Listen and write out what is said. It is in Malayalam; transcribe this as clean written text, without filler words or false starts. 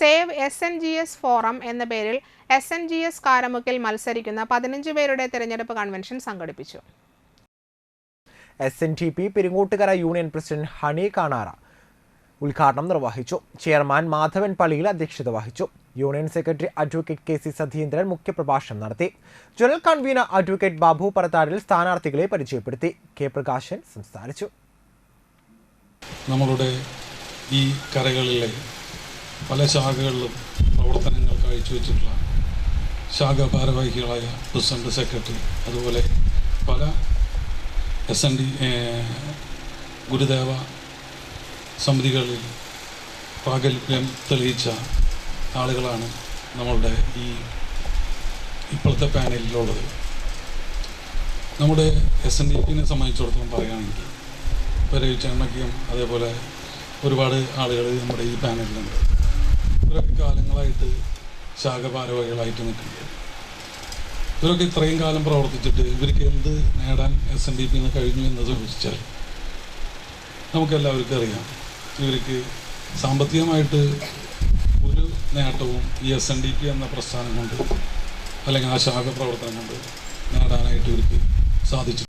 സേവ് SNGS ഫോറം എന്ന പേരിൽ SNGS കാരമുക്കിൽ മത്സരിക്കുന്ന 15 പേരുടെ തെരഞ്ഞെടുപ്പ് കൺവെൻഷൻ സംഘടിപ്പിച്ചു. SNDP Peringottukara union president Honey Kanara ഉദ്ഘാടനം നിർവഹിച്ചു. ചെയർമാൻ മാധവൻ പള്ളിയിൽ അധ്യക്ഷത വഹിച്ചു. Union secretary advocate KC Satheendran മുഖ്യപ്രഭാഷണം നടത്തി. General convener advocate Babu Parathadil സ്ഥാനാർത്ഥികളെ പരിചയപ്പെടുത്തി. K പ്രകാശൻ സംസാരിച്ചു. നമ്മളുടെ ഈ കരകളിലെ പല ശാഖകളിലും പ്രവർത്തനങ്ങൾ കാഴ്ചവെച്ചിട്ടുള്ള ശാഖാ ഭാരവാഹികളായ പ്രസിഡന്റ്, സെക്രട്ടറി, അതുപോലെ പല ഗുരുദേവ സമിതികളിൽ പ്രാഗൽഭ്യം തെളിയിച്ച ആളുകളാണ് നമ്മളുടെ ഇപ്പോഴത്തെ പാനലിലുള്ളത്. നമ്മുടെ SNDPനെ സംബന്ധിച്ചിടത്തോളം പറയുകയാണെങ്കിൽ രവിചേട്ടനൊക്കെയും അതേപോലെ ഒരുപാട് ആളുകൾ നമ്മുടെ ഈ പാനലിലുണ്ട്. ഇവരൊക്കെ കാലങ്ങളായിട്ട് ശാഖ ഭാരവാഹികളായിട്ട് നിൽക്കുന്നത്. ഇവരൊക്കെ ഇത്രയും കാലം പ്രവർത്തിച്ചിട്ട് ഇവർക്ക് എന്ത് നേടാൻ SNDPന്ന് കഴിഞ്ഞു എന്ന് ചോദിച്ചാൽ നമുക്കെല്ലാവർക്കും അറിയാം. ഇവർക്ക് സാമ്പത്തികമായിട്ട് ഒരു നേട്ടവും ഈ SNDP എന്ന പ്രസ്ഥാനം കൊണ്ട് അല്ലെങ്കിൽ ആ ശാഖ പ്രവർത്തനം കൊണ്ട് നേടാനായിട്ട് ഇവർക്ക് സാധിച്ചു.